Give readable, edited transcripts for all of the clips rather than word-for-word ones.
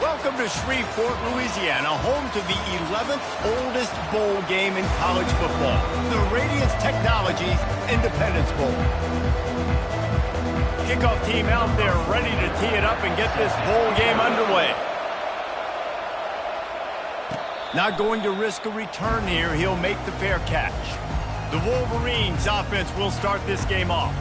Welcome to Shreveport, Louisiana, home to the 11th oldest bowl game in college football, the Radiance Technologies Independence Bowl. Kickoff team out there ready to tee it up and get this bowl game underway. Not going to risk a return here. He'll make the fair catch. The Wolverines offense will start this game off.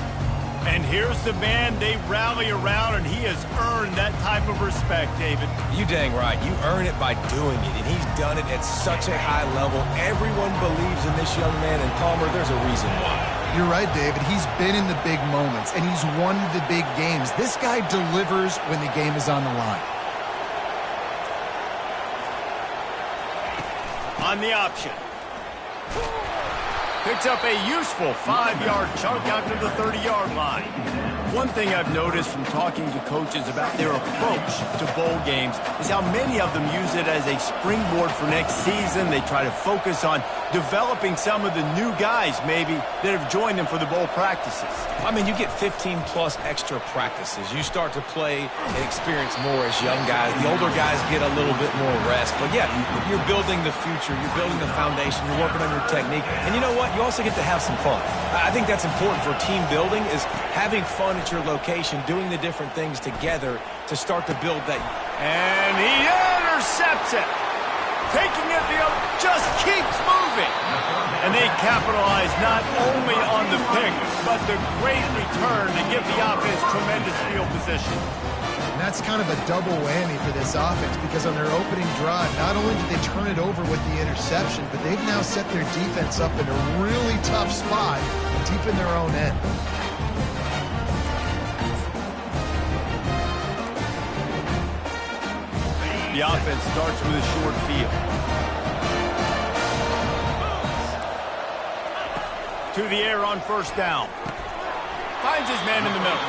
And here's the man they rally around, and he has earned that type of respect, David. You dang right. You earn it by doing it, and he's done it at such a high level. Everyone believes in this young man, and Palmer, there's a reason why. You're right, David. He's been in the big moments, and he's won the big games. This guy delivers when the game is on the line. On the option. Picks up a useful 5-yard chunk out to the 30-yard line. One thing I've noticed from talking to coaches about their approach to bowl games is how many of them use it as a springboard for next season. They try to focus on developing some of the new guys, maybe, that have joined them for the bowl practices. I mean, you get 15-plus extra practices. You start to play and experience more as young guys. The older guys get a little bit more rest. But, yeah, you're building the future. You're building the foundation. You're working on your technique. And you know what? You also get to have some fun. I think that's important for team building, is having fun at your location, doing the different things together to start to build that. And he intercepts it. Taking it the other, just keeps moving. And they capitalize not only on the pick, but the great return to give the offense tremendous field position. And that's kind of a double whammy for this offense, because on their opening drive, not only did they turn it over with the interception, but they've now set their defense up in a really tough spot deep in their own end. The offense starts with a short field. To the air on first down. Finds his man in the middle.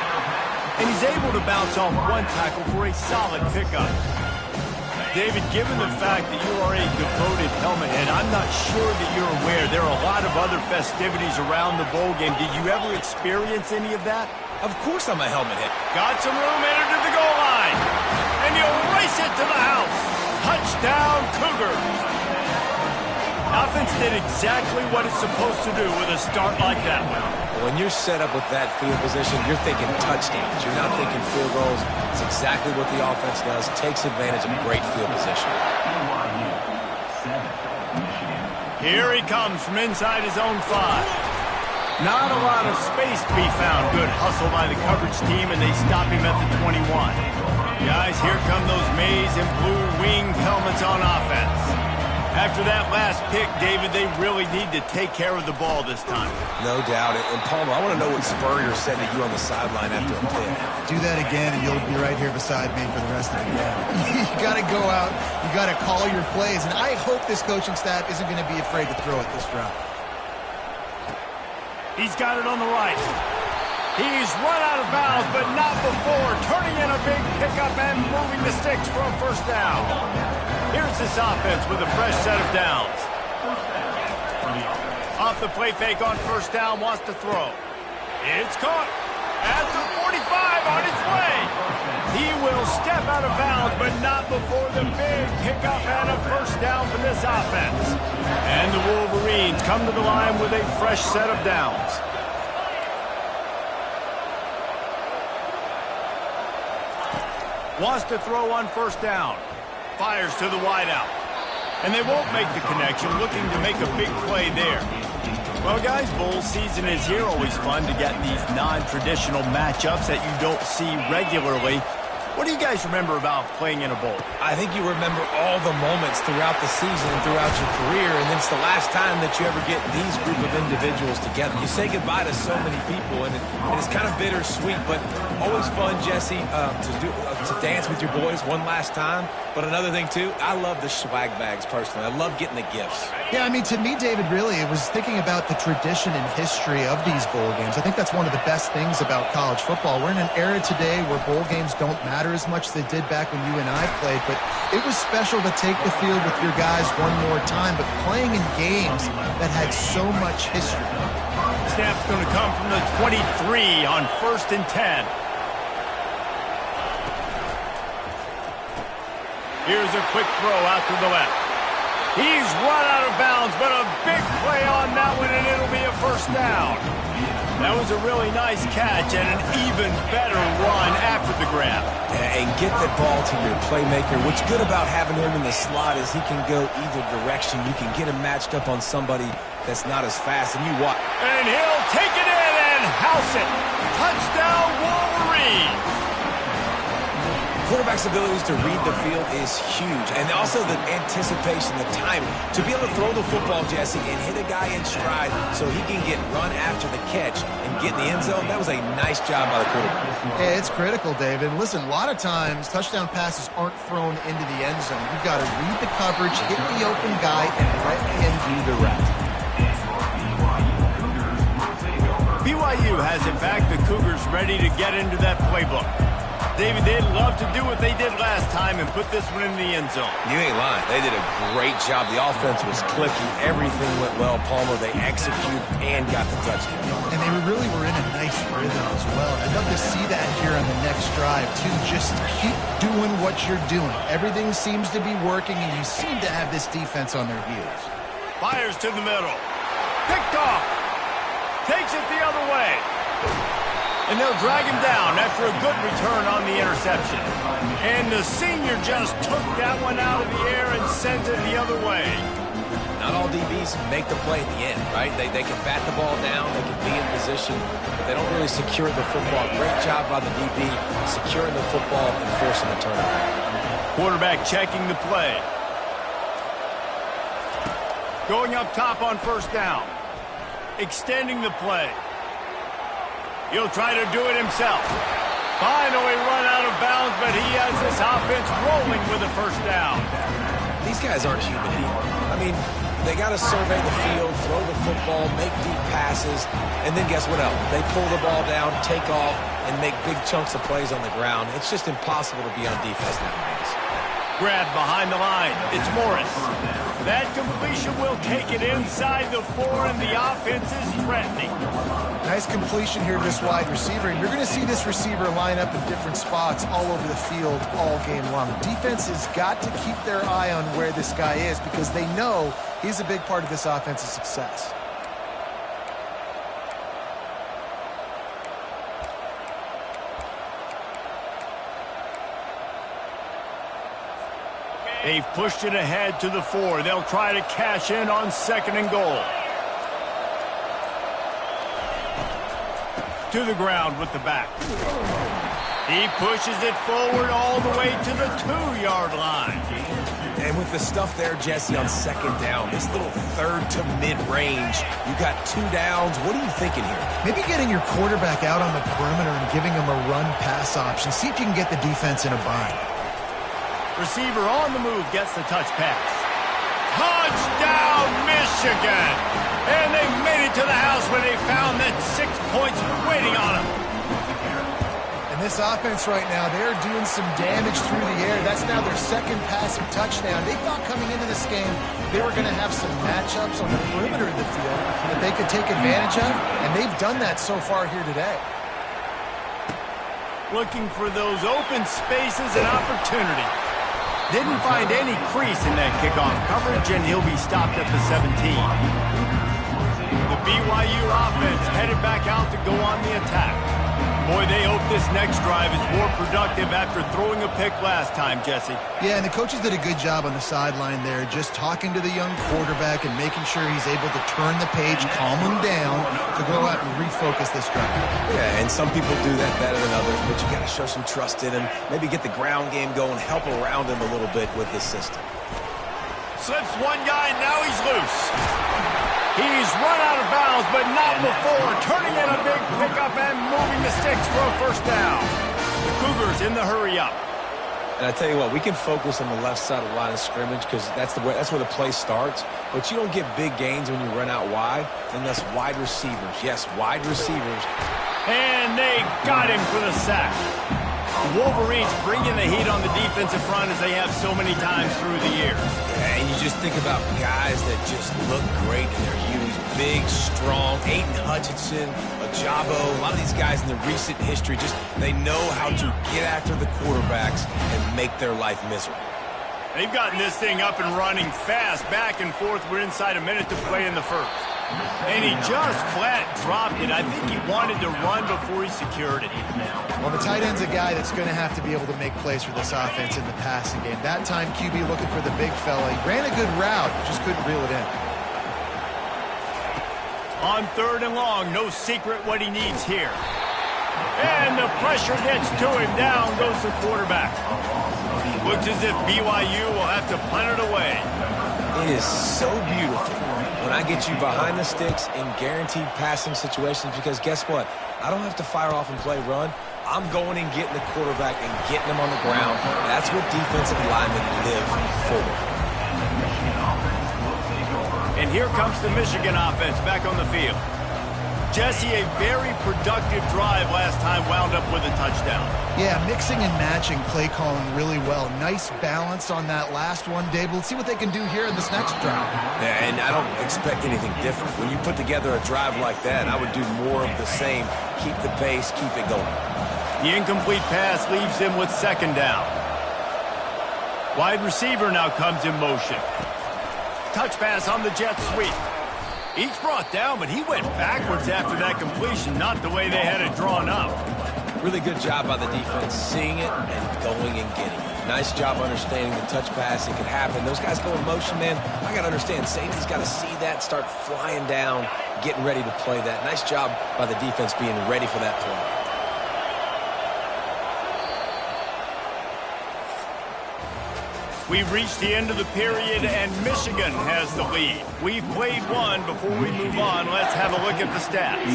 And he's able to bounce off one tackle for a solid pickup. David, given the fact that you are a devoted helmet head, I'm not sure that you're aware there are a lot of other festivities around the bowl game. Did you ever experience any of that? Of course I'm a helmet head. Got some room, entered to the goal line. And he'll race it to the house. Touchdown, Cougars. Offense did exactly what it's supposed to do with a start like that one. When you're set up with that field position, you're thinking touchdowns. You're not thinking field goals. It's exactly what the offense does. Takes advantage of great field position. Here he comes from inside his own 5. Not a lot of space to be found. Good hustle by the coverage team, and they stop him at the 21. Guys, here come those maize and blue winged helmets on offense. After that last pick, David, they really need to take care of the ball this time. No doubt. And Palmer, I want to know what Spurrier said to you on the sideline after a pick. Do that again, and you'll be right here beside me for the rest of the game. You got to go out. You got to call your plays. And I hope this coaching staff isn't going to be afraid to throw it this drive. He's got it on the right. He's run out of bounds, but not before turning in a big pickup and moving the sticks for a first down. Here's this offense with a fresh set of downs. Off the play fake on first down, wants to throw. It's caught at the 45 on its way. He will step out of bounds, but not before the big pickup and a first down for this offense. And the Wolverines come to the line with a fresh set of downs. Wants to throw on first down. Fires to the wideout. And they won't make the connection, looking to make a big play there. Well, guys, bowl season is here. Always fun to get these non-traditional matchups that you don't see regularly. What do you guys remember about playing in a bowl? I think you remember all the moments throughout the season and throughout your career, and it's the last time that you ever get these group of individuals together. You say goodbye to so many people, and it's kind of bittersweet, but always fun, Jesse, to dance with your boys one last time. But another thing, too, I love the swag bags, personally. I love getting the gifts. Yeah, I mean, to me, David, really, it was thinking about the tradition and history of these bowl games. I think that's one of the best things about college football. We're in an era today where bowl games don't matter as much as they did back when you and I played, but it was special to take the field with your guys one more time, but playing in games that had so much history. Snap's going to come from the 23 on 1st and 10. Here's a quick throw out to the left. He's run out of bounds, but a big play on that one, and it'll be a first down. That was a really nice catch and an even better run after the grab. And get the ball to your playmaker. What's good about having him in the slot is he can go either direction. You can get him matched up on somebody that's not as fast, and you watch. And he'll take it in and house it. Touchdown, Wolverines. Quarterback's abilities to read the field is huge, and also the anticipation, the timing. To be able to throw the football, Jesse, and hit a guy in stride so he can get run after the catch and get in the end zone, that was a nice job by the quarterback. Yeah, it's critical, David. Listen, a lot of times touchdown passes aren't thrown into the end zone. You've got to read the coverage, hit the open guy, and let him do the rest. BYU has it back. The Cougars ready to get into that playbook. David, they'd love to do what they did last time and put this one in the end zone. You ain't lying. They did a great job. The offense was clicking. Everything went well. Palmer, they executed and got the touchdown. And they really were in a nice rhythm as well. I'd love to see that here on the next drive, too. Just keep doing what you're doing. Everything seems to be working, and you seem to have this defense on their heels. Fires to the middle. Picked off. Takes it the other way. And they'll drag him down after a good return on the interception. And the senior just took that one out of the air and sends it the other way. Not all DBs make the play at the end, right? They can bat the ball down, they can be in position, but they don't really secure the football. Great job by the DB securing the football and forcing the turnover. Quarterback checking the play. Going up top on first down. Extending the play. He'll try to do it himself. Finally run out of bounds, but he has this offense rolling with a first down. These guys aren't human anymore. I mean, they got to survey the field, throw the football, make deep passes, and then guess what else? They pull the ball down, take off, and make big chunks of plays on the ground. It's just impossible to be on defense nowadays. Grab behind the line. It's Morris. That completion will take it inside the 4, and the offense is threatening. Nice completion here to this wide receiver, and you're going to see this receiver line up in different spots all over the field all game long. Defense has got to keep their eye on where this guy is because they know he's a big part of this offense's success. They've pushed it ahead to the 4. They'll try to cash in on 2nd and goal. To the ground with the back. He pushes it forward all the way to the 2-yard line. And with the stuff there, Jesse, on 2nd down, this little 3rd to mid-range, you got 2 downs. What are you thinking here? Maybe getting your quarterback out on the perimeter and giving him a run-pass option. See if you can get the defense in a bind. Receiver on the move gets the touch pass. Touchdown, Michigan! And they made it to the house where they found that 6 points waiting on them. And this offense right now, they're doing some damage through the air. That's now their 2nd passing touchdown. They thought coming into this game they were going to have some matchups on the perimeter of the field that they could take advantage of, and they've done that so far here today. Looking for those open spaces and opportunity. Didn't find any crease in that kickoff coverage, and he'll be stopped at the 17. The BYU offense headed back out to go on the attack. Boy, they hope this next drive is more productive after throwing a pick last time, Jesse. Yeah, and the coaches did a good job on the sideline there, just talking to the young quarterback and making sure he's able to turn the page, calm him down, to go out and refocus this drive. Yeah, and some people do that better than others, but you got to show some trust in him, maybe get the ground game going, help around him a little bit with this system. Slips one guy, now he's loose. He's run out of bounds, but not before turning in a big pickup and moving the sticks for a first down. The Cougars in the hurry up. And I tell you what, we can focus on the left side of the line of scrimmage because that's where the play starts. But you don't get big gains when you run out wide unless wide receivers. Yes, wide receivers. And they got him for the sack. The Wolverines bringing the heat on the defensive front as they have so many times through the years. Yeah, and you just think about guys that just look great in their youth. Big, strong, Aiden Hutchinson, Ajabo, a lot of these guys in the recent history, just they know how to get after the quarterbacks and make their life miserable. They've gotten this thing up and running fast, back and forth. We're inside a minute to play in the first. And he just flat dropped it. I think he wanted to run before he secured it. Well, the tight end's a guy that's going to have to be able to make plays for this offense in the passing game. That time, QB looking for the big fella. He ran a good route, just couldn't reel it in. On 3rd and long, no secret what he needs here. And the pressure gets to him. Down goes the quarterback. Looks as if BYU will have to punt it away. It is so beautiful when I get you behind the sticks in guaranteed passing situations, because guess what? I don't have to fire off and play run. I'm going and getting the quarterback and getting him on the ground. That's what defensive linemen live for. And here comes the Michigan offense back on the field. Jesse, a very productive drive last time, wound up with a touchdown. Yeah, mixing and matching play calling really well. Nice balance on that last one, Dave. Let's see what they can do here in this next drive. Yeah, and I don't expect anything different. When you put together a drive like that, I would do more of the same. Keep the pace, keep it going. The incomplete pass leaves him with 2nd down. Wide receiver now comes in motion. Touch pass on the jet sweep. Each brought down, but he went backwards after that completion, not the way they had it drawn up. Really good job by the defense, seeing it and going and getting it. Nice job understanding the touch pass. It could happen. Those guys go in motion, man. I got to understand, safety's got to see that, start flying down, getting ready to play that. Nice job by the defense being ready for that play. We've reached the end of the period, and Michigan has the lead. We've played one. Before we move on, let's have a look at the stats.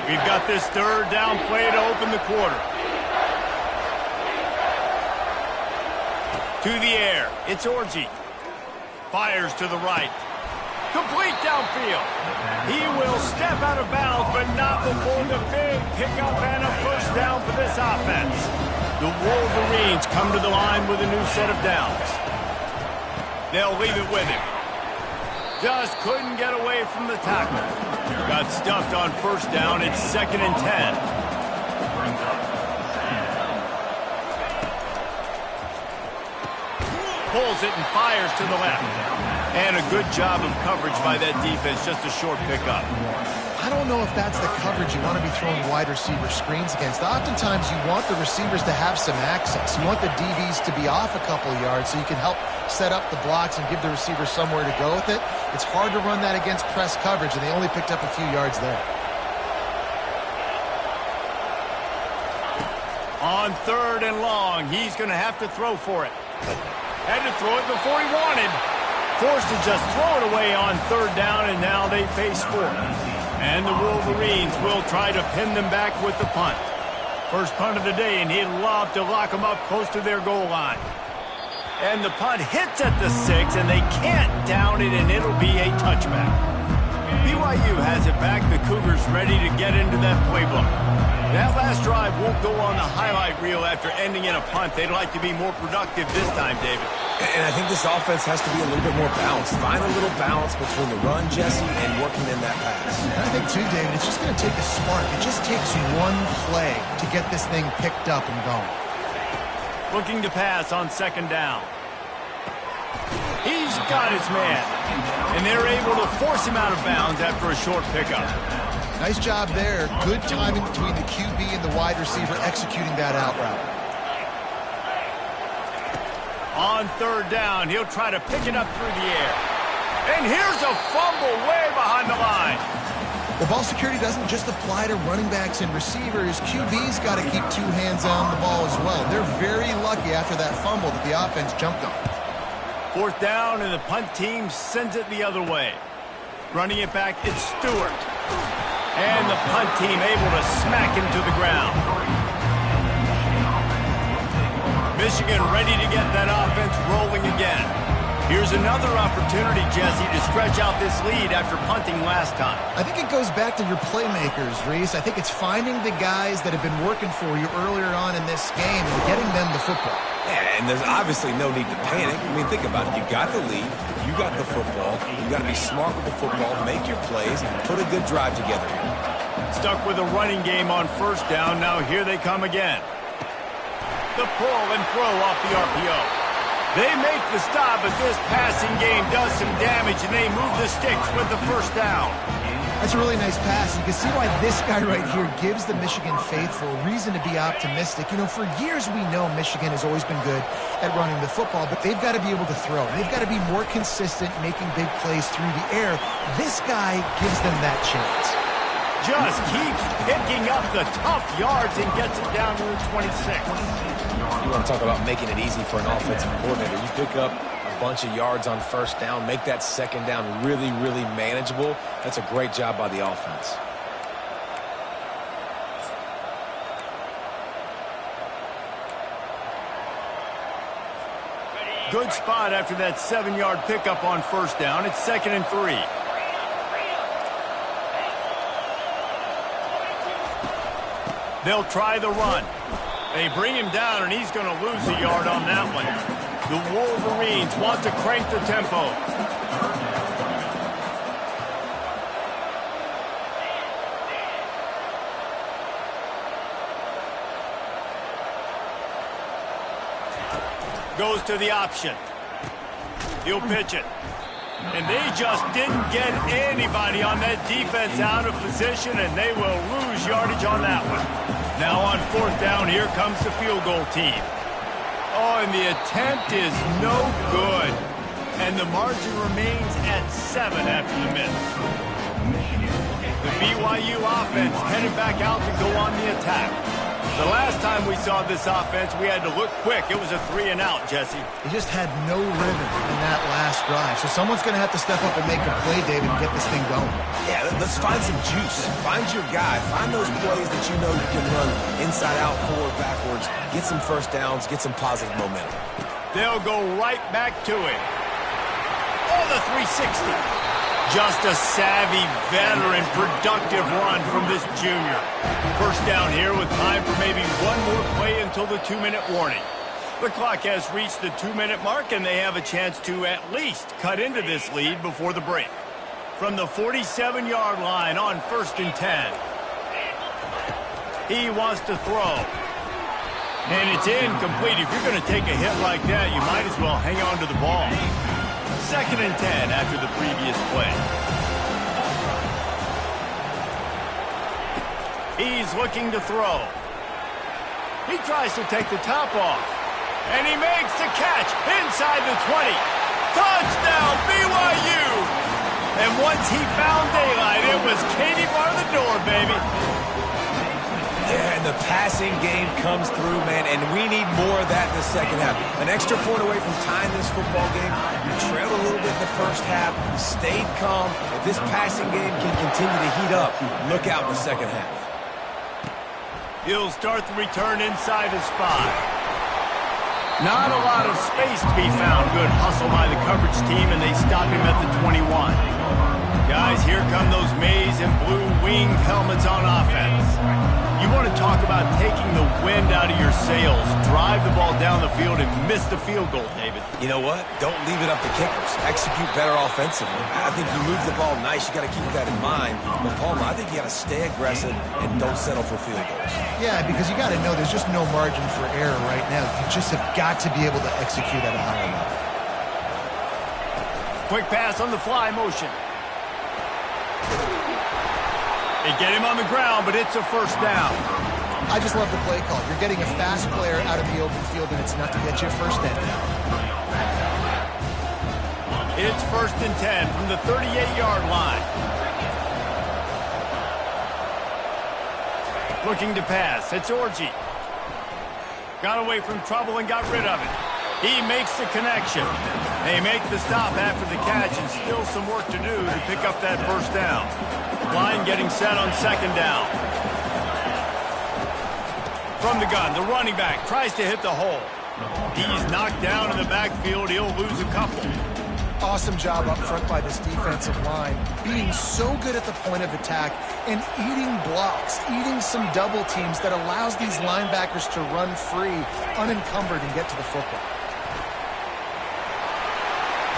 We've got this 3rd down play to open the quarter. To the air, it's Orji. Fires to the right. Complete downfield. He will step out of bounds, but not before the big pickup and a 1st down for this offense. The Wolverines come to the line with a new set of downs. They'll leave it with him. Just couldn't get away from the tackle. Got stuffed on 1st down. It's 2nd and 10. Pulls it and fires to the left. And a good job of coverage by that defense. Just a short pickup. I don't know if that's the coverage you want to be throwing wide receiver screens against. Oftentimes, you want the receivers to have some access. You want the DBs to be off a couple yards so you can help set up the blocks and give the receiver somewhere to go with it. It's hard to run that against press coverage, and they only picked up a few yards there. On 3rd and long, he's going to have to throw for it. Had to throw it before he wanted. Forced to just throw it away on 3rd down, and now they face 4th. And the Wolverines will try to pin them back with the punt. First punt of the day, and he'd love to lock them up close to their goal line. And the punt hits at the 6, and they can't down it, and it'll be a touchback. BYU has it back. The Cougars ready to get into that playbook. That last drive won't go on the highlight reel after ending in a punt. They'd like to be more productive this time, David. And I think this offense has to be a little bit more balanced. Find a little balance between the run, Jesse, and working in that pass. I think, too, David, it's just going to take a spark. It just takes one play to get this thing picked up and going. Looking to pass on 2nd down. He's got his man. And they're able to force him out of bounds after a short pickup. Nice job there. Good timing between the QB and the wide receiver executing that out route. On 3rd down, he'll try to pick it up through the air. And here's a fumble way behind the line. Well, ball security doesn't just apply to running backs and receivers. QB's got to keep 2 hands on the ball as well. They're very lucky after that fumble that the offense jumped on. 4th down, and the punt team sends it the other way. Running it back, it's Stewart. And the punt team able to smack him to the ground. Michigan ready to get that offense rolling again. Here's another opportunity, Jesse, to stretch out this lead after punting last time. I think it goes back to your playmakers, Reese. I think it's finding the guys that have been working for you earlier on in this game and getting them the football. Yeah, and there's obviously no need to panic. I mean, think about it. You got the lead. You got the football. You got to be smart with the football, make your plays, put a good drive together here. Stuck with a running game on 1st down. Now here they come again. The pull and throw off the RPO. They make the stop, but this passing game does some damage, and they move the sticks with the first down. That's a really nice pass. You can see why this guy right here gives the Michigan faithful reason to be optimistic. You know, for years we know Michigan has always been good at running the football, but they've got to be able to throw. They've got to be more consistent making big plays through the air. This guy gives them that chance. Just keeps picking up the tough yards and gets it down to the 26. You want to talk about making it easy for an offensive coordinator. You pick up a bunch of yards on first down, make that second down really, really manageable. That's a great job by the offense. Good spot after that 7-yard pickup on first down. It's 2nd and 3. They'll try the run. They bring him down, and he's going to lose a yard on that one. The Wolverines want to crank the tempo. Goes to the option. He'll pitch it. And they just didn't get anybody on that defense out of position, and they will lose yardage on that one. Now on fourth down, here comes the field goal team. Oh, and the attempt is no good. And the margin remains at 7 after the miss. The BYU offense headed back out to go on the attack. The last time we saw this offense, we had to look quick. It was a 3-and-out, Jesse. He just had no rhythm in that last drive. So someone's going to have to step up and make a play, David, and get this thing going. Yeah, let's find some juice. Find your guy. Find those plays that you know you can run inside out, forward, backwards. Get some first downs. Get some positive momentum. They'll go right back to it. Oh, the 360. Just a savvy, veteran, productive run from this junior. First down here with time for maybe one more play until the 2-minute warning. The clock has reached the 2-minute mark, and they have a chance to at least cut into this lead before the break. From the 47-yard line on 1st and 10. He wants to throw. And it's incomplete. If you're going to take a hit like that, you might as well hang on to the ball. 2nd and 10 after the previous play. He's looking to throw. He tries to take the top off. And he makes the catch inside the 20. Touchdown, BYU! And once he found daylight, it was Katie bar the door, baby. Yeah, and the passing game comes through, man, and we need more of that in the second half. An extra point away from tying this football game. You trailed a little bit in the first half, stayed calm. If this passing game can continue to heat up, look out in the second half. He'll start the return inside his 5. Not a lot of space to be found. Good hustle by the coverage team, and they stop him at the 21. Guys, here come those maize and blue winged helmets on offense. You want to talk about taking the wind out of your sails. Drive the ball down the field and miss the field goal, David. You know what? Don't leave it up to kickers. Execute better offensively. I think you move the ball nice. You got to keep that in mind. But, Palmer, I think you got to stay aggressive and don't settle for field goals. Yeah, because you got to know there's just no margin for error right now. You just have got to be able to execute at a higher level. Quick pass on the fly motion. They get him on the ground, but it's a first down. I just love the play call. You're getting a fast player out of the open field, and it's not to get you a first down. It's 1st and 10 from the 38-yard line. Looking to pass. It's Orji. Got away from trouble and got rid of it. He makes the connection. They make the stop after the catch, and still some work to do to pick up that first down. Line getting set on 2nd down. From the gun, the running back tries to hit the hole. He's knocked down in the backfield. He'll lose a couple. Awesome job up front by this defensive line. Being so good at the point of attack and eating blocks, eating some double teams that allows these linebackers to run free, unencumbered, and get to the football.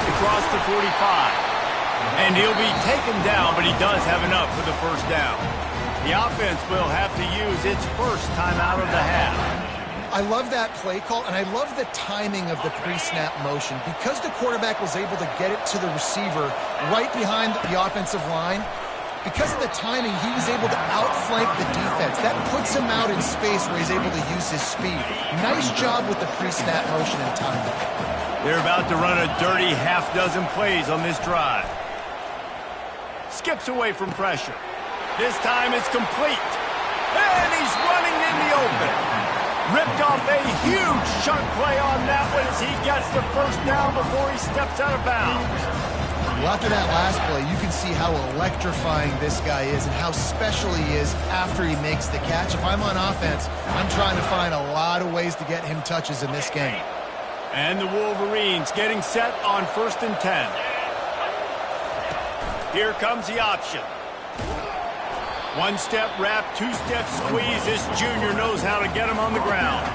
Across the 45. And he'll be taken down, but he does have enough for the first down. The offense will have to use its first timeout of the half. I love that play call, and I love the timing of the pre-snap motion. Because the quarterback was able to get it to the receiver right behind the offensive line, because of the timing, he was able to outflank the defense. That puts him out in space where he's able to use his speed. Nice job with the pre-snap motion and timing. They're about to run a dirty half-dozen plays on this drive. Skips away from pressure. This time it's complete. And he's running in the open. Ripped off a huge chunk play on that one as he gets the first down before he steps out of bounds. Well, after that last play, you can see how electrifying this guy is and how special he is after he makes the catch. If I'm on offense, I'm trying to find a lot of ways to get him touches in this game. And the Wolverines getting set on 1st and 10. Here comes the option. One-step wrap, two-step squeeze. This junior knows how to get him on the ground.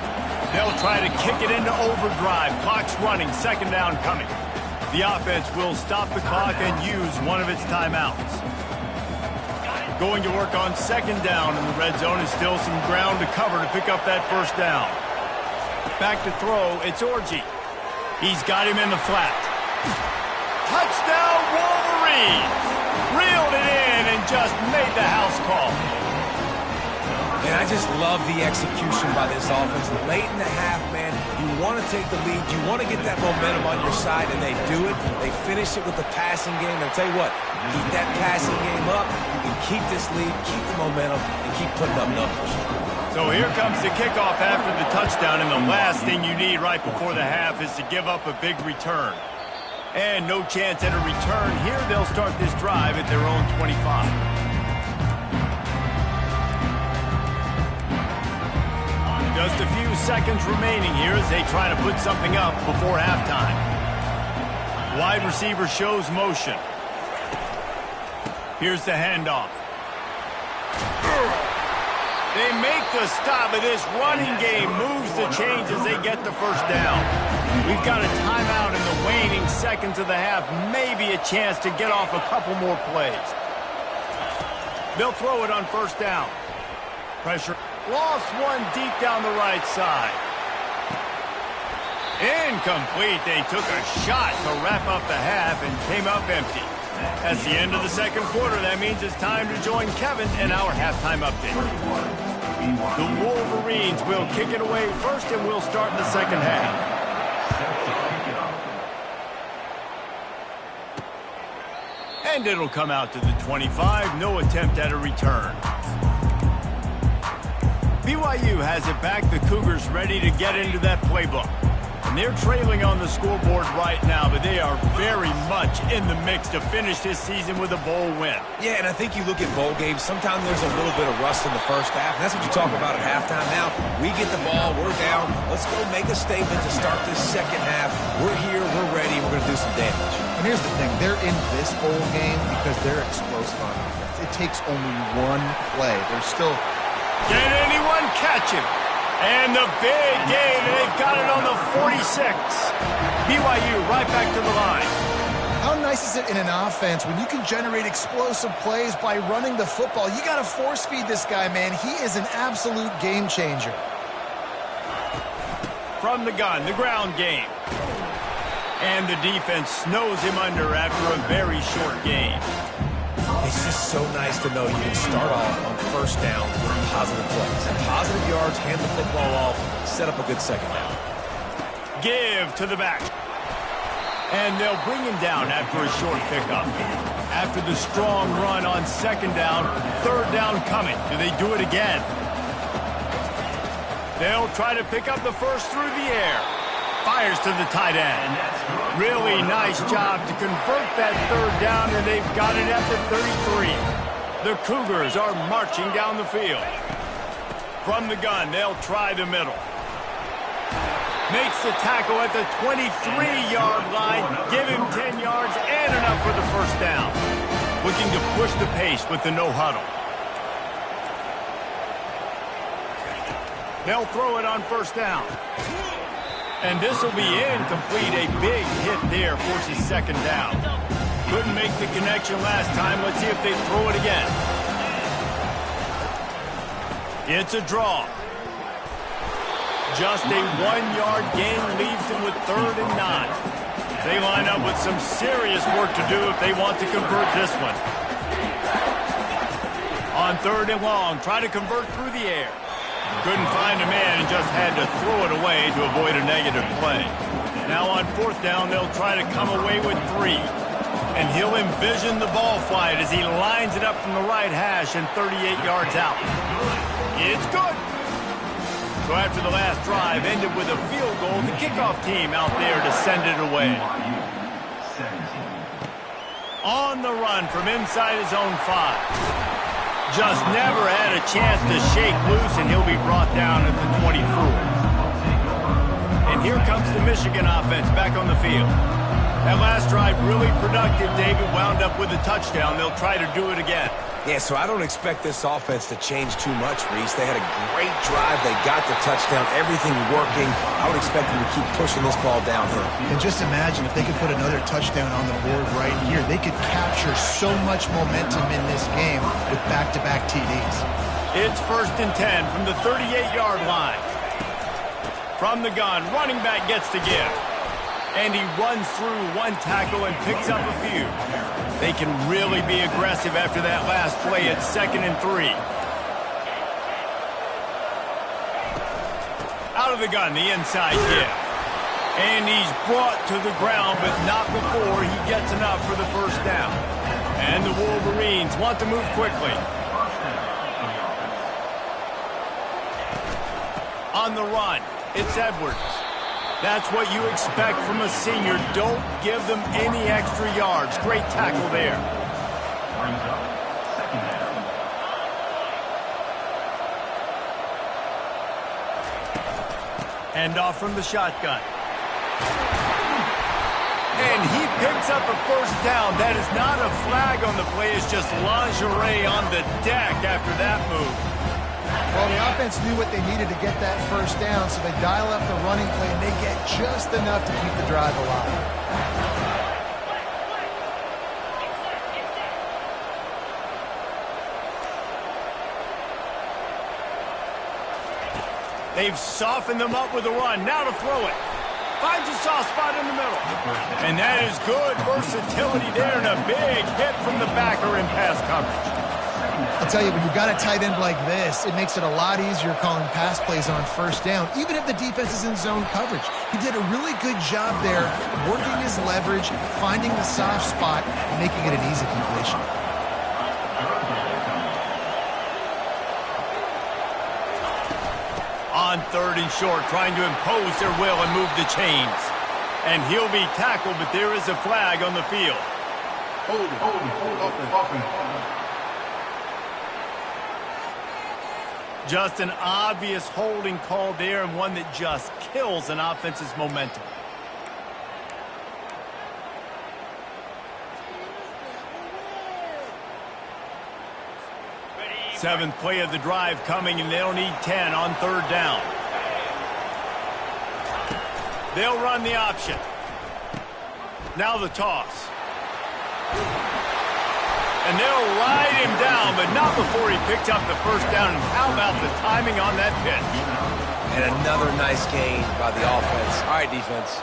They'll try to kick it into overdrive. Clock's running, 2nd down coming. The offense will stop the clock and use one of its timeouts. Going to work on 2nd down in the red zone is still some ground to cover to pick up that 1st down. Back to throw, it's Orji. He's got him in the flat. Touchdown Wolverines! Reeled it in and just made the house call. And I just love the execution by this offense. Late in the half, man, you want to take the lead. You want to get that momentum on your side, and they do it. They finish it with the passing game. And I'll tell you what, keep that passing game up. You can keep this lead, keep the momentum, and keep putting up numbers. So here comes the kickoff after the touchdown, and the last thing you need right before the half is to give up a big return. And no chance at a return here. They'll start this drive at their own 25. Just a few seconds remaining here as they try to put something up before halftime. Wide receiver shows motion. Here's the handoff. They make the stop, but this running game moves the chains as they get the 1st down. We've got a timeout in the waning seconds of the half. Maybe a chance to get off a couple more plays. They'll throw it on 1st down. Pressure. Lost one deep down the right side. Incomplete. They took a shot to wrap up the half and came up empty. That's the end of the 2nd quarter. That means it's time to join Kevin in our halftime update. The Wolverines will kick it away first, and we'll start in the 2nd half. And it'll come out to the 25. No attempt at a return. BYU has it back. The Cougars ready to get into that playbook. And they're trailing on the scoreboard right now, but they are very much in the mix to finish this season with a bowl win. Yeah, and I think you look at bowl games, sometimes there's a little bit of rust in the 1st half, and that's what you talk about at halftime. Now, we get the ball, we're down, let's go make a statement to start this 2nd half. We're here, we're ready, we're going to do some damage. And here's the thing, they're in this bowl game because they're explosive on offense. It takes only one play. They're still... Can anyone catch him? And the big gain, and they've got it on the 46. BYU right back to the line. How nice is it in an offense when you can generate explosive plays by running the football? You got to force feed this guy, man. He is an absolute game changer. From the gun, the ground game. And the defense snows him under after a very short game. It's just so nice to know you can start off on 1st down with positive plays. Positive yards, hand the football off, set up a good 2nd down. Give to the back. And they'll bring him down after a short pickup. After the strong run on 2nd down, 3rd down coming. Do they do it again? They'll try to pick up the 1st through the air. Fires to the tight end. Really nice job to convert that 3rd down, and they've got it at the 33. The Cougars are marching down the field. From the gun, they'll try the middle. Makes the tackle at the 23-yard line. Give him 10 yards and enough for the 1st down. Looking to push the pace with the no huddle. They'll throw it on 1st down. And this will be incomplete. A big hit there forces 2nd down. Couldn't make the connection last time. Let's see if they throw it again. It's a draw. Just a 1-yard gain leaves them with 3rd and 9. They line up with some serious work to do if they want to convert this one. On 3rd and long, try to convert through the air. Couldn't find a man and just had to throw it away to avoid a negative play. Now on 4th down, they'll try to come away with 3. And he'll envision the ball flight as he lines it up from the right hash and 38 yards out. It's good. So after the last drive ended with a field goal, the kickoff team out there to send it away. On the run from inside his own 5. Just never had a chance to shake loose, and he'll be brought down at the 24. And here comes the Michigan offense back on the field. That last drive really productive. David wound up with a touchdown. They'll try to do it again. Yeah, so I don't expect this offense to change too much, Reese. They had a great drive. They got the touchdown. Everything working. I would expect them to keep pushing this ball downhill. And just imagine if they could put another touchdown on the board right here. They could capture so much momentum in this game with back-to-back TDs. It's 1st and 10 from the 38-yard line. From the gun, running back gets to give. And he runs through 1 tackle and picks up a few. They can really be aggressive after that last play at 2nd and 3. Out of the gun, the inside give. And he's brought to the ground, but not before he gets enough for the 1st down. And the Wolverines want to move quickly. On the run, it's Edwards. That's what you expect from a senior. Don't give them any extra yards. Great tackle there. Hand off from the shotgun. And he picks up a 1st down. That is not a flag on the play. It's just lingerie on the deck after that move. Well, the offense knew what they needed to get that 1st down, so they dial up the running play, and they get just enough to keep the drive alive. They've softened them up with a run. Now to throw it. Finds a soft spot in the middle. And that is good versatility there, and a big hit from the backer in pass coverage. I'll tell you, when you've got a tight end like this, it makes it a lot easier calling pass plays on 1st down, even if the defense is in zone coverage. He did a really good job there, working his leverage, finding the soft spot, and making it an easy completion. On 3rd and short, trying to impose their will and move the chains. And he'll be tackled, but there is a flag on the field. Hold open. Just an obvious holding call there, and one that just kills an offense's momentum. Seventh play of the drive coming, and they'll need 10 on 3rd down. They'll run the option. Now the toss. And they'll ride him down, but not before he picked up the 1st down. And how about the timing on that pitch? And another nice gain by the offense. All right, defense,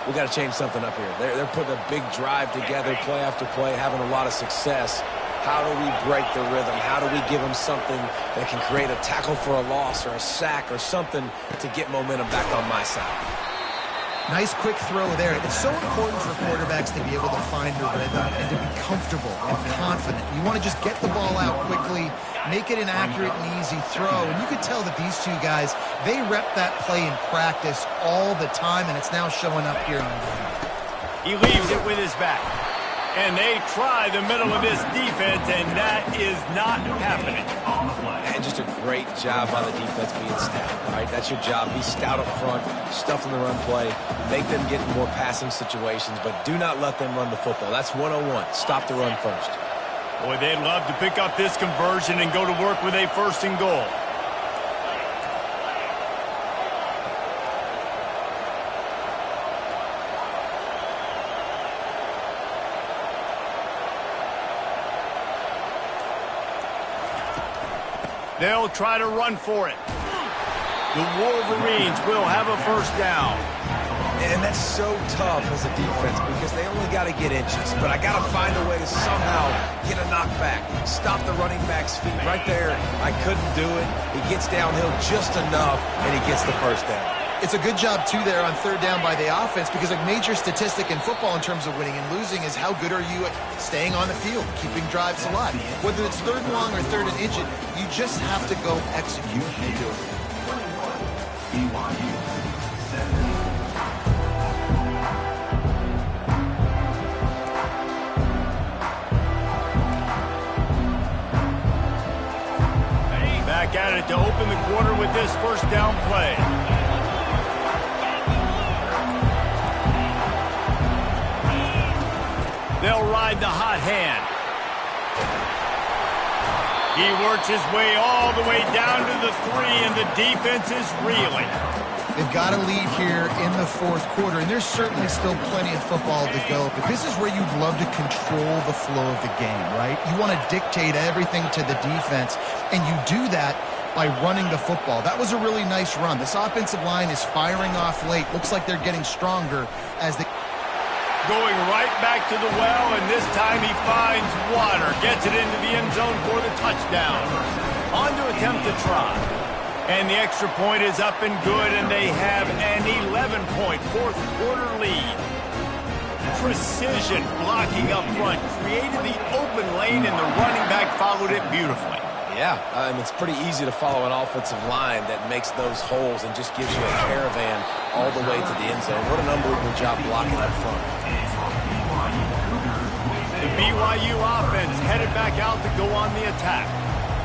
we got to change something up here. They're putting a big drive together, play after play, having a lot of success. How do we break the rhythm? How do we give them something that can create a tackle for a loss or a sack or something to get momentum back on my side? Nice quick throw there. It's so important for quarterbacks to be able to find a rhythm and to be comfortable and confident. You want to just get the ball out quickly, make it an accurate and easy throw. And you could tell that these two guys, they rep that play in practice all the time, and it's now showing up here on the ground. He leaves it with his back. And they try the middle of this defense, and that is not happening. And just a great job by the defense being stout. All right, that's your job. Be stout up front, stuff in the run play, make them get in more passing situations, but do not let them run the football. That's 101. Stop the run first. Boy, they'd love to pick up this conversion and go to work with a 1st and goal. They'll try to run for it. The Wolverines will have a first down. And that's so tough as a defense because they only got to get inches. But I got to find a way to somehow get a knockback, stop the running back's feet. Right there, I couldn't do it. He gets downhill just enough, and he gets the first down. It's a good job, too, there on third down by the offense because a major statistic in football in terms of winning and losing is how good are you at staying on the field, keeping drives alive. Whether it's third and long or third and inch, you just have to go execute and do it. Back at it to open the quarter with this first down play. They'll ride the hot hand. He works his way all the way down to the 3, and the defense is reeling. They've got a lead here in the fourth quarter, and there's certainly still plenty of football to go, but this is where you'd love to control the flow of the game, right? You want to dictate everything to the defense, and you do that by running the football. That was a really nice run. This offensive line is firing off late. Looks like they're getting stronger as they... Going right back to the well, and this time he finds water. Gets it into the end zone for the touchdown. On to attempt to try. And the extra point is up and good, and they have an 11-point fourth quarter lead. Precision blocking up front. Created the open lane, and the running back followed it beautifully. Yeah, it's pretty easy to follow an offensive line that makes those holes and just gives you a caravan all the way to the end zone. What an unbelievable job blocking up front. The BYU offense headed back out to go on the attack.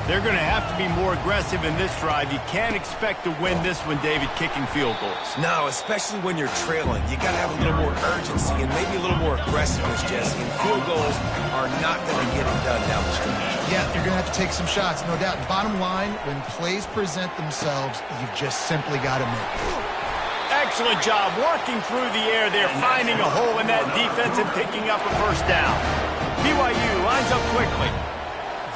They're going to have to be more aggressive in this drive. You can't expect to win this one, David, kicking field goals. No, especially when you're trailing. You got to have a little more urgency and maybe a little more aggressiveness, Jesse. And field goals are not going to get it done down the stretch. Yeah, you're going to have to take some shots, no doubt. Bottom line, when plays present themselves, you've just simply got to make it. Excellent job working through the air there, finding a hole in that defense and picking up a first down. BYU lines up quickly.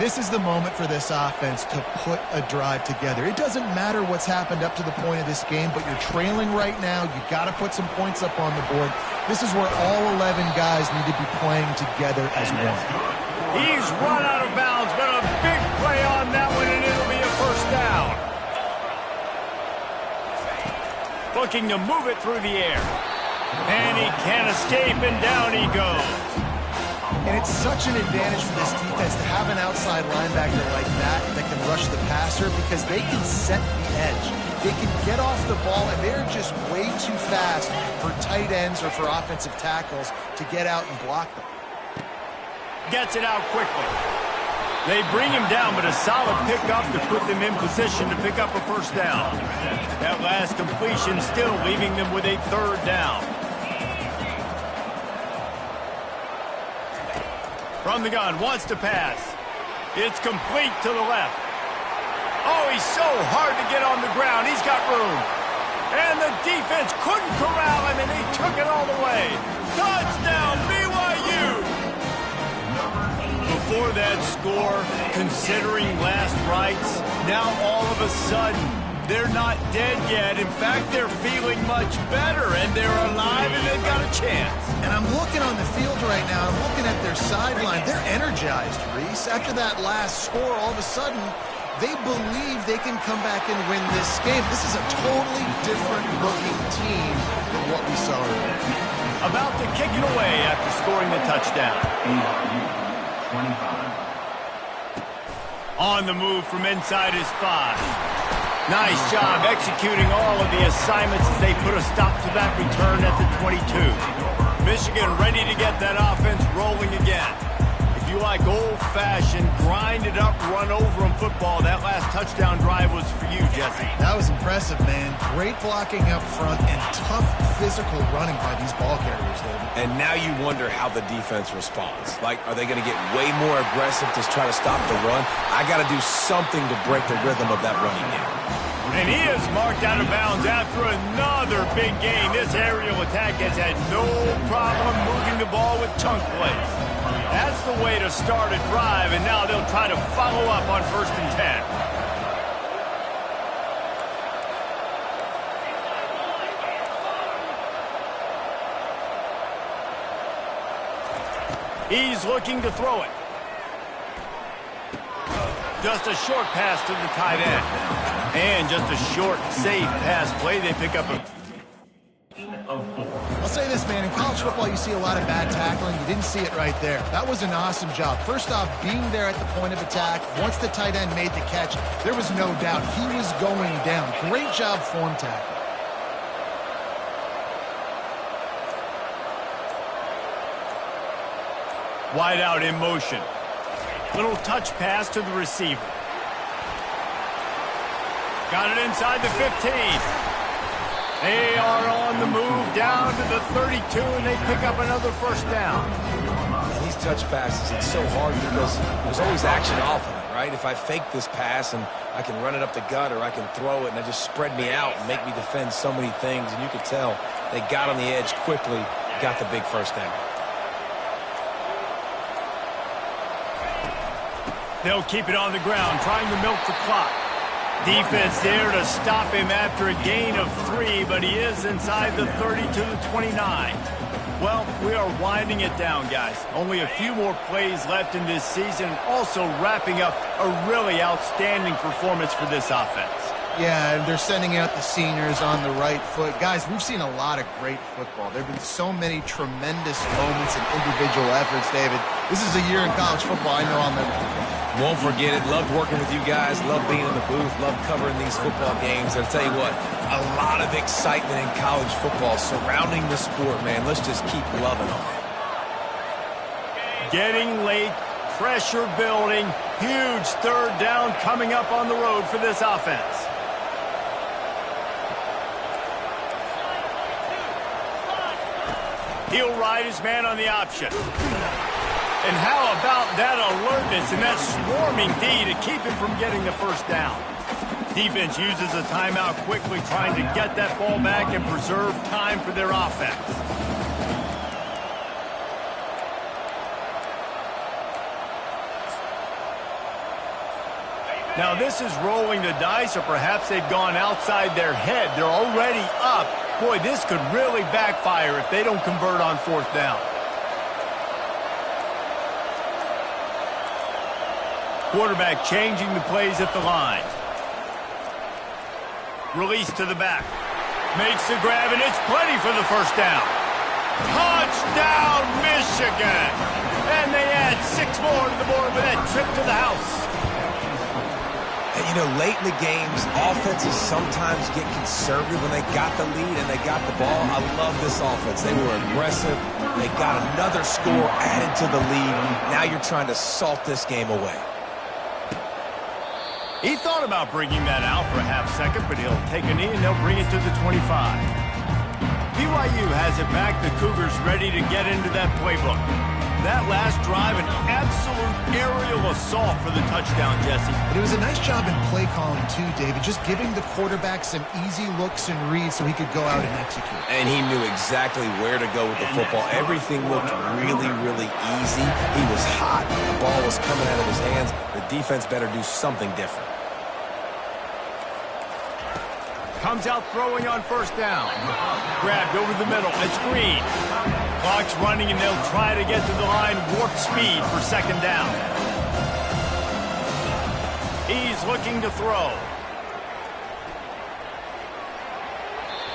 This is the moment for this offense to put a drive together. It doesn't matter what's happened up to the point of this game, but you're trailing right now. You've got to put some points up on the board. This is where all 11 guys need to be playing together as one. He's run out of bounds, but a big play on that one, and it'll be a first down. Looking to move it through the air. And he can't escape, and down he goes. And it's such an advantage for this defense to have an outside linebacker like that can rush the passer because they can set the edge. They can get off the ball, and they're just way too fast for tight ends or for offensive tackles to get out and block them. Gets it out quickly. They bring him down, but a solid pickup to put them in position to pick up a first down. That last completion still leaving them with a third down. From the gun, wants to pass. It's complete to the left. Oh, he's so hard to get on the ground. He's got room. And the defense couldn't corral him, and he took it all the way. Touchdown, BYU! Before that score, considering last rites, now all of a sudden, they're not dead yet. In fact, they're feeling much better, and they're alive, and they've got a chance. And I'm looking on the field right now. I'm looking at their sideline. They're energized, Reese. After that last score, all of a sudden, they believe they can come back and win this game. This is a totally different-looking team than what we saw earlier. About to kick it away after scoring the touchdown. 25. On the move from inside his 5. Nice job executing all of the assignments as they put a stop to that return at the 22. Michigan ready to get that offense rolling again. If you like old-fashioned, grind-it-up, run-over-'em football, that last touchdown drive was for you, Jesse. That was impressive, man. Great blocking up front and tough physical running by these ball carriers, David. And now you wonder how the defense responds. Like, are they going to get way more aggressive to try to stop the run? I got to do something to break the rhythm of that running game. And he is marked out of bounds after another big game. This aerial attack has had no problem moving the ball with chunk plays. That's the way to start a drive, and now they'll try to follow up on 1st and 10. He's looking to throw it. Just a short pass to the tight end. And just a short, safe pass play. They pick up a... I'll say this, man. In college football, you see a lot of bad tackling. You didn't see it right there. That was an awesome job. First off, being there at the point of attack. Once the tight end made the catch, there was no doubt he was going down. Great job form tackle. Wide out in motion. Little touch pass to the receiver. Got it inside the 15. They are on the move down to the 32, and they pick up another first down. And these touch passes, it's so hard because there's always action off of it, right? If I fake this pass and I can run it up the gut or I can throw it and it just spread me out and make me defend so many things, and you could tell they got on the edge quickly, got the big first down. They'll keep it on the ground, trying to milk the clock. Defense there to stop him after a gain of 3, but he is inside the 30 to the 29. Well, we are winding it down, guys. Only a few more plays left in this season, also wrapping up a really outstanding performance for this offense. Yeah, and they're sending out the seniors on the right foot. Guys, we've seen a lot of great football. There have been so many tremendous moments and individual efforts, David. This is a year in college football I know I'll never forget. Won't forget it. Loved working with you guys. Loved being in the booth. Loved covering these football games. I'll tell you what, a lot of excitement in college football surrounding the sport, man. Let's just keep loving on it. Getting late, pressure building, huge third down coming up on the road for this offense. He'll ride his man on the option. And how about that alertness and that swarming D to keep him from getting the first down? Defense uses a timeout quickly, trying to get that ball back and preserve time for their offense. Now this is rolling the dice, or perhaps they've gone outside their head. They're already up. Boy, this could really backfire if they don't convert on fourth down. Quarterback changing the plays at the line. Release to the back. Makes the grab, and it's plenty for the first down. Touchdown, Michigan! And they add 6 more to the board with that trip to the house. And, you know, late in the games, offenses sometimes get conservative when they got the lead and they got the ball. I love this offense. They were aggressive. They got another score added to the lead. Now you're trying to salt this game away. He thought about bringing that out for a half second, but he'll take a knee and they'll bring it to the 25. BYU has it back. The Cougars ready to get into that playbook. That last drive, an absolute aerial assault for the touchdown, Jesse. But it was a nice job in play calling, too, David, just giving the quarterback some easy looks and reads so he could go out and execute. And he knew exactly where to go with the football. Everything looked really, really easy. He was hot. The ball was coming out of his hands. The defense better do something different. Comes out throwing on first down. Grabbed over the middle. It's Green. Clock's running, and they'll try to get to the line warp speed for second down. He's looking to throw.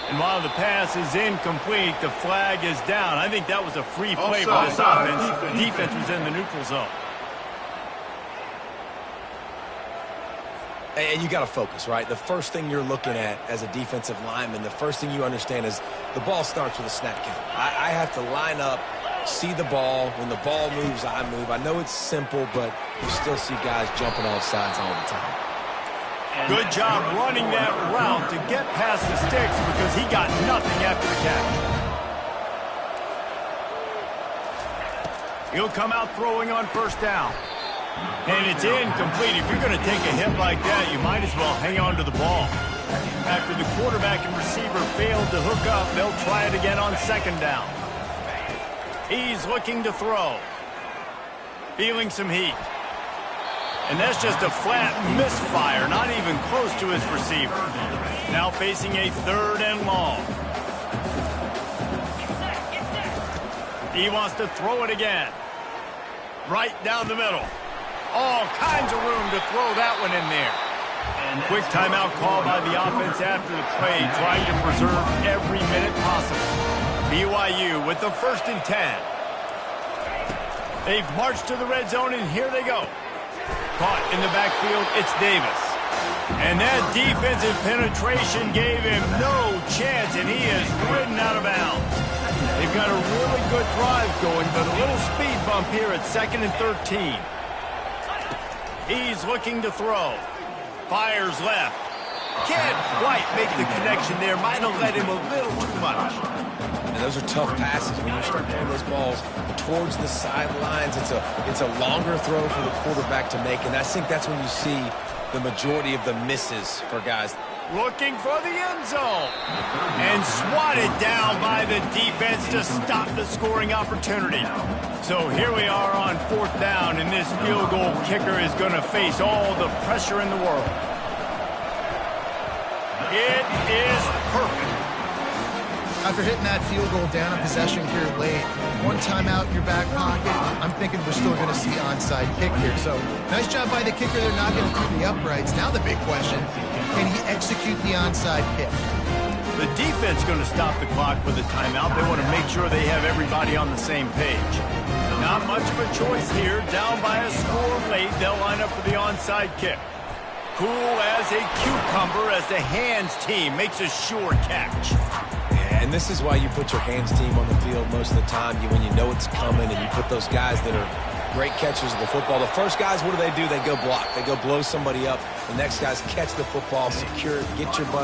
And while the pass is incomplete, the flag is down. I think that was a free play for this offense. Defense was in the neutral zone. And you got to focus, right? The first thing you're looking at as a defensive lineman, the first thing you understand is the ball starts with a snap count. I have to line up, see the ball. When the ball moves, I move. I know it's simple, but you still see guys jumping off sides all the time. Good job running that route to get past the sticks because he got nothing after the catch. He'll come out throwing on first down. And it's incomplete. If you're going to take a hit like that, you might as well hang on to the ball. After the quarterback and receiver failed to hook up, they'll try it again on second down. He's looking to throw. Feeling some heat. And that's just a flat misfire, not even close to his receiver. Now facing a third and long. He wants to throw it again. right down the middle. All kinds of room to throw that one in there. Quick timeout call by the offense after the play, trying to preserve every minute possible. BYU with the 1st and 10. They've marched to the red zone, and here they go. Caught in the backfield, it's Davis. And that defensive penetration gave him no chance, and he is ridden out of bounds. They've got a really good drive going, but a little speed bump here at 2nd and 13. He's looking to throw. Fires left. Can't quite make the connection there. Might have led him a little too much. And those are tough passes when you start throwing those balls towards the sidelines. It's a longer throw for the quarterback to make, and I think that's when you see the majority of the misses for guys. Looking for the end zone. And swatted down by the defense to stop the scoring opportunity. So here we are on 4th down, and this field goal kicker is going to face all the pressure in the world. It is perfect. After hitting that field goal down a possession here late, one timeout in your back pocket, I'm thinking we're still going to see onside kick here. So nice job by the kicker. They're not going to through the uprights. Now the big question, can he execute the onside kick? The defense going to stop the clock with a timeout. They want to make sure they have everybody on the same page. Not much of a choice here. Down by a score late, they'll line up for the onside kick. Cool as a cucumber as the hands team makes a sure catch. And this is why you put your hands team on the field most of the time, when you know it's coming, and you put those guys that are great catchers of the football. The first guys, what do? They go block. They go blow somebody up. The next guys catch the football, secure it, get your butt.